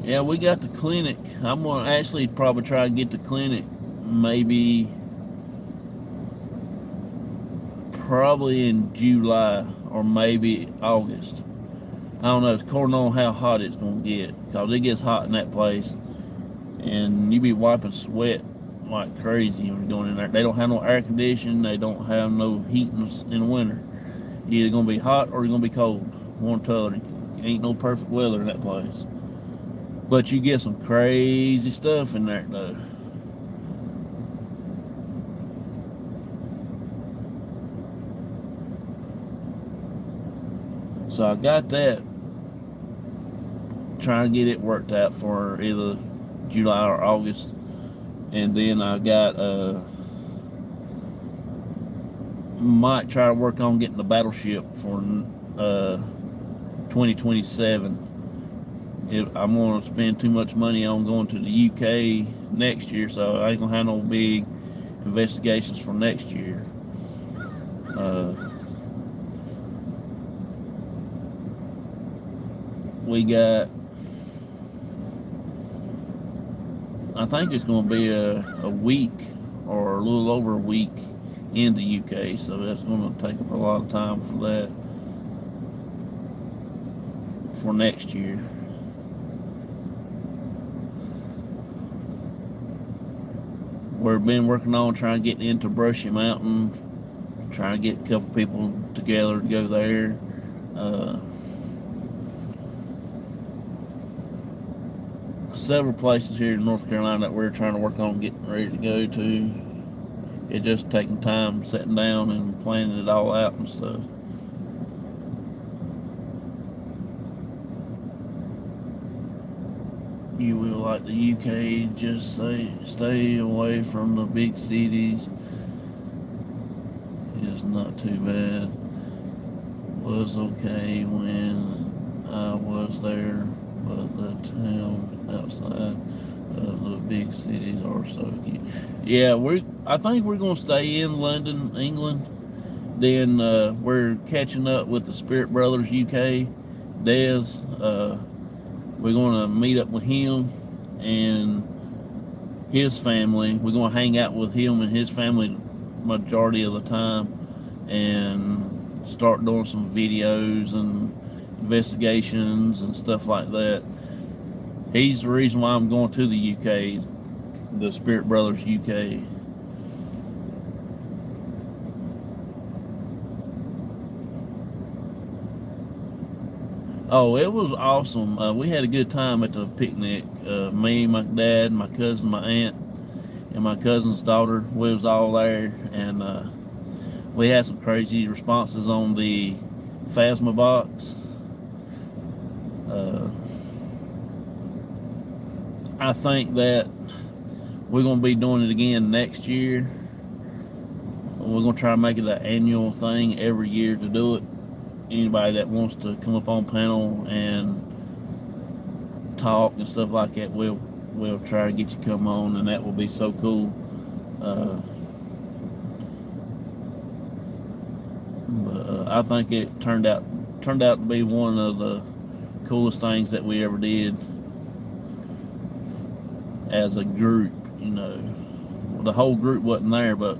Yeah, we got the clinic. I'm gonna actually probably try to get the clinic probably in July or maybe August. I don't know, it's according on how hot it's gonna get, because it gets hot in that place and you be wiping sweat like crazy when you're going in there. They don't have no air conditioning. They don't have no heating in the winter. You're either gonna be hot or you're gonna be cold. One or the other. Ain't no perfect weather in that place. But you get some crazy stuff in there though. So I got that, trying to get it worked out for either July or August. And then I got might try to work on getting the battleship for 2027. I'm going to spend too much money on going to the UK next year, so I ain't going to have no big investigations for next year. We got, I think it's going to be a week or a little over a week in the UK, so that's going to take up a lot of time for that for next year. We've been working on trying to get into Brushy Mountain, trying to get a couple people together to go there. Several places here in North Carolina that we're trying to work on getting ready to go to. It's just taking time, sitting down and planning it all out and stuff. You will like the UK, just stay away from the big cities. It's not too bad. Was okay when I was there, but the towns outside of the big cities are so cute. Yeah, I think we're gonna stay in London, England. Then we're catching up with the Spirit Brothers UK. Des, we're gonna meet up with him and his family. We're gonna hang out with him and his family majority of the time, and start doing some videos and investigations and stuff like that. He's the reason why I'm going to the UK, the Spirit Brothers UK. Oh, it was awesome. We had a good time at the picnic. Me, my dad, my cousin, my aunt, and my cousin's daughter. We was all there, and we had some crazy responses on the Phasma box. I think that we're going to be doing it again next year. We're going to try to make it an annual thing every year to do it. Anybody that wants to come up on panel and talk and stuff like that, we'll try to get you come on, and that will be so cool. But I think it turned out to be one of the coolest things that we ever did as a group. You know, the whole group wasn't there, but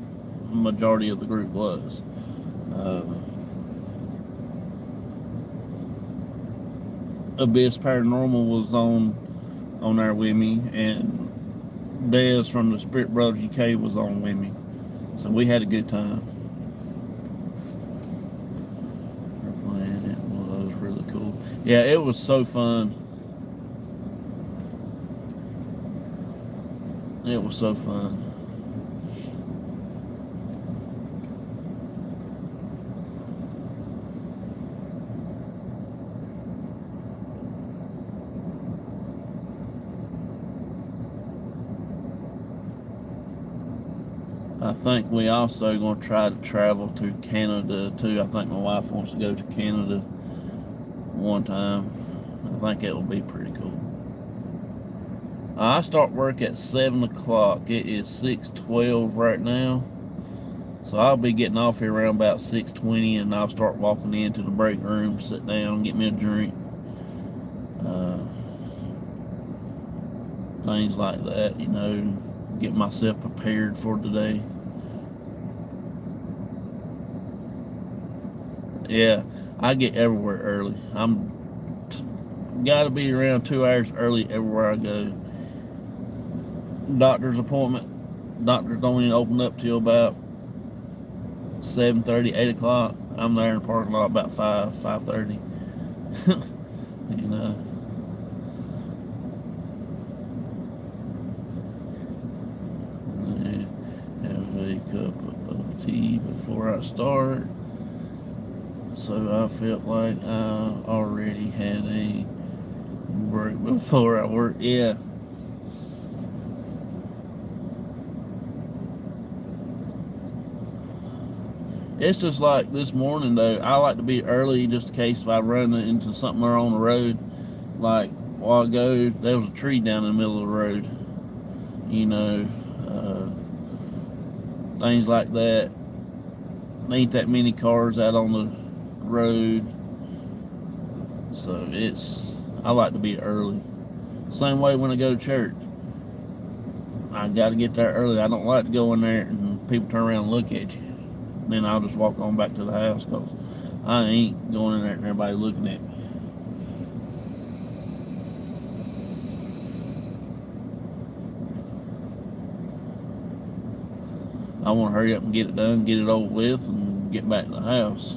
the majority of the group was. Abyss Paranormal was on there with me, and Des from the Spirit Brothers UK was on with me, so we had a good time. We're playing it. Well, that was really cool. Yeah, it was so fun. It was so fun. I think we also going to try to travel to Canada too. I think my wife wants to go to Canada one time. I think it will be pretty cool. I start work at 7 o'clock. It is 6:12 right now. So I'll be getting off here around about 6:20, and I'll start walking into the break room, sit down, get me a drink. Things like that, you know, get myself prepared for today. Yeah, I get everywhere early. I'm gotta be around 2 hours early everywhere I go. Doctor's appointment, doctors don't even open up till about 7:30, 8 o'clock. I'm there in the parking lot about 5:30. You know. Have a cup of tea before I start. So I felt like I already had a break before I worked. Yeah. It's just like this morning though. I like to be early just in case if I run into something on the road. Like a while ago, there was a tree down in the middle of the road. You know, things like that. There ain't that many cars out on the road, so I like to be early. Same way when I go to church, I got to get there early. I don't like to go in there and people turn around and look at you. Then I'll just walk on back to the house because I ain't going in there and everybody looking at me. I want to hurry up and get it done, get it over with, and get back to the house.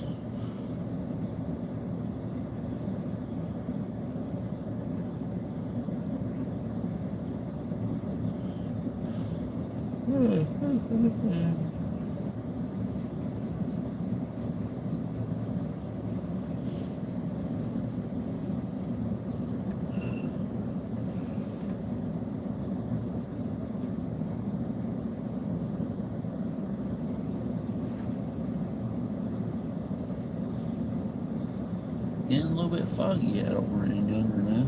Getting a little bit foggy out over in Younger now.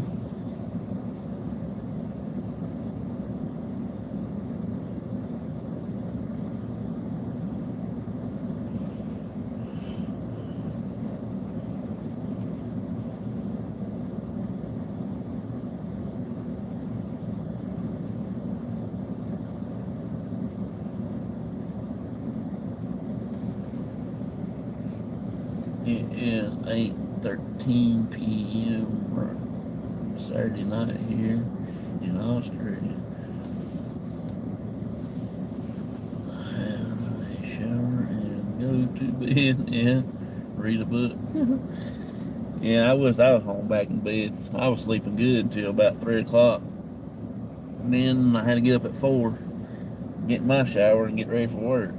It is 8:13 p.m. Saturday night here in Australia. Have a shower and go to bed and read a book. Yeah, I wish I was home back in bed. I was sleeping good until about 3 o'clock. And then I had to get up at 4, get my shower, and get ready for work.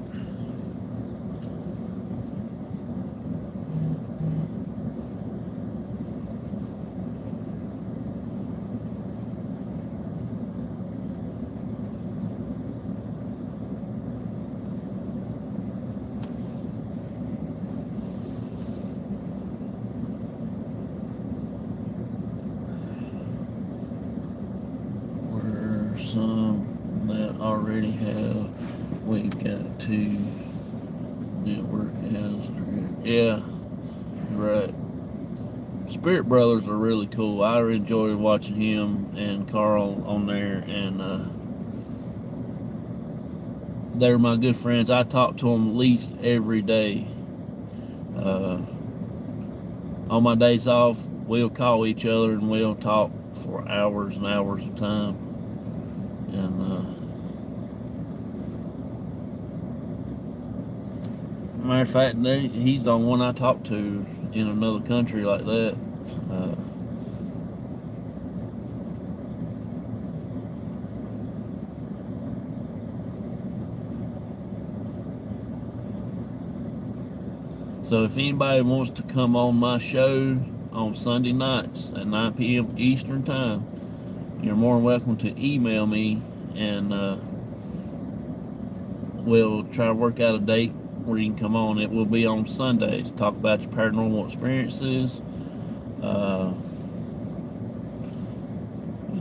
Some that already have, we've got to network as, yeah, right. Spirit Brothers are really cool. I enjoy watching him and Carl on there, and they're my good friends. I talk to them at least every day. On my days off, we'll call each other and we'll talk for hours and hours of time. And matter of fact, he's the one I talk to in another country like that. So if anybody wants to come on my show on Sunday nights at 9 p.m. Eastern Time, you're more than welcome to email me, and we'll try to work out a date where you can come on. It will be on Sundays. Talk about your paranormal experiences, your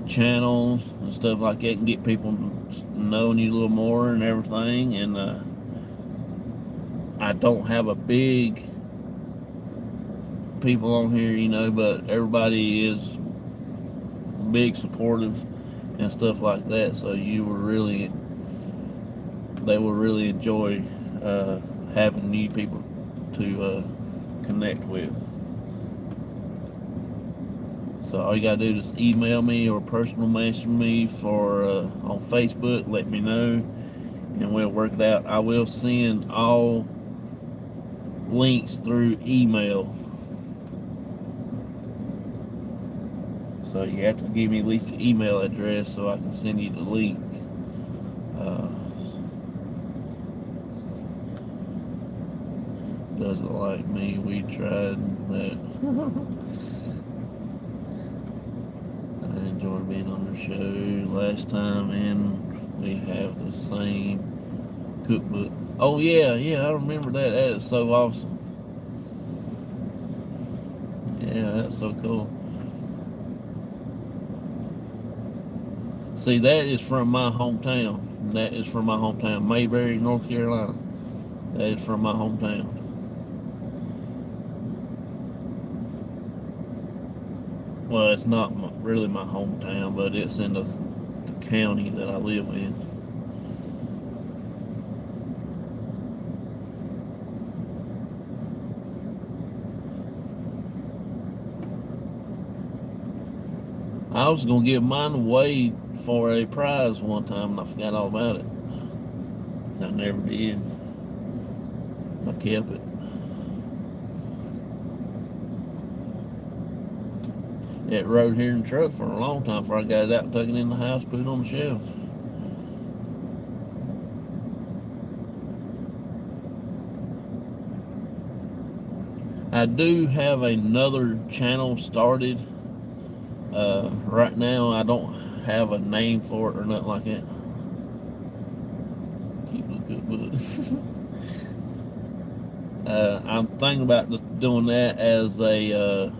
channels and stuff like that, and get people knowing you a little more and everything. And I don't have a big people on here, you know, but everybody is big supportive and stuff like that, so they will really enjoy having new people to connect with. So all you gotta do is email me or personal message me for on Facebook. Let me know, and we'll work it out. I will send all links through email. So you have to give me at least your email address so I can send you the link. Doesn't like me. We tried that. I enjoyed being on the show last time, and we have the same cookbook. Oh yeah, I remember that. That is so awesome. Yeah, that's so cool. See, that is from my hometown. That is from my hometown, Mayberry, North Carolina. That is from my hometown. Well, it's not really my hometown, but it's in the county that I live in. I was going to give mine away for a prize one time, and I forgot all about it. I never did. I kept it. It rode here in the truck for a long time before I got it out and took it in the house, put it on the shelf. I do have another channel started. Right now, I don't have a name for it or nothing like that. Keep looking good. I'm thinking about just doing that as a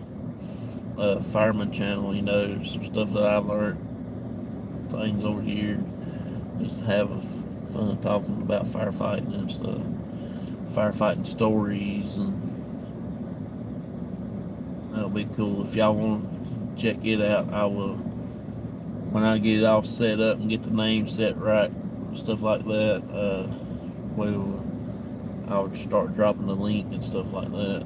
fireman channel, you know, some stuff that I've learned, things over the years. Just have fun talking about firefighting and stuff, firefighting stories, and that'll be cool. If y'all want to check it out, I will. When I get it all set up and get the name set right, stuff like that, I'll start dropping the link and stuff like that.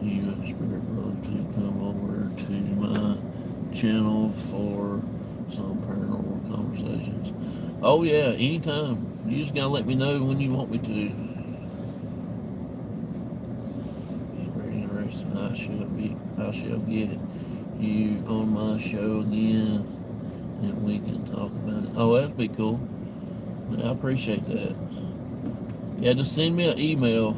You spirit brother to come over to my channel for some paranormal conversations. Oh yeah, anytime. You just gotta let me know when you want me to. It's very interesting. I shall get you on my show again, and we can talk about it. Oh, that'd be cool. I appreciate that. Yeah, just send me an email,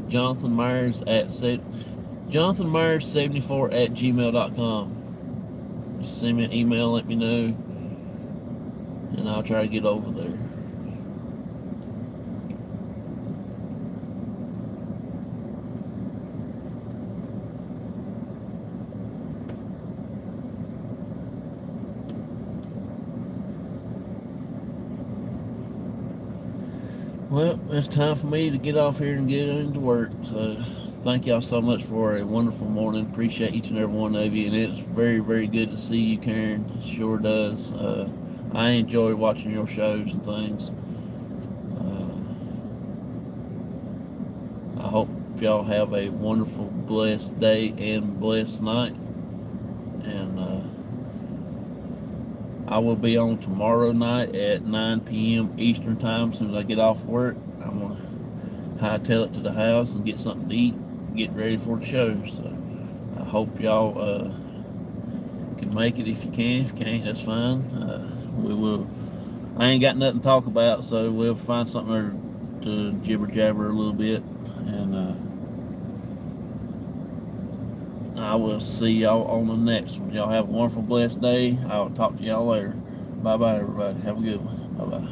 JonathanMyers74@gmail.com. Just send me an email, let me know, and I'll try to get over there. Well, it's time for me to get off here and get into work. So, thank y'all so much for a wonderful morning. Appreciate each and every one of you, and it's very, very good to see you, Karen. It sure does. I enjoy watching your shows and things. I hope y'all have a wonderful, blessed day and blessed night. And I will be on tomorrow night at 9 p.m. Eastern Time. As soon as I get off work, I'm going to hightail it to the house and get something to eat, get ready for the show. So I hope y'all can make it if you can. If you can't, that's fine. We will. I ain't got nothing to talk about, so we'll find something to jibber jabber a little bit, and I will see y'all on the next one. Y'all have a wonderful, blessed day. I'll talk to y'all later. Bye bye, everybody. Have a good one. Bye bye.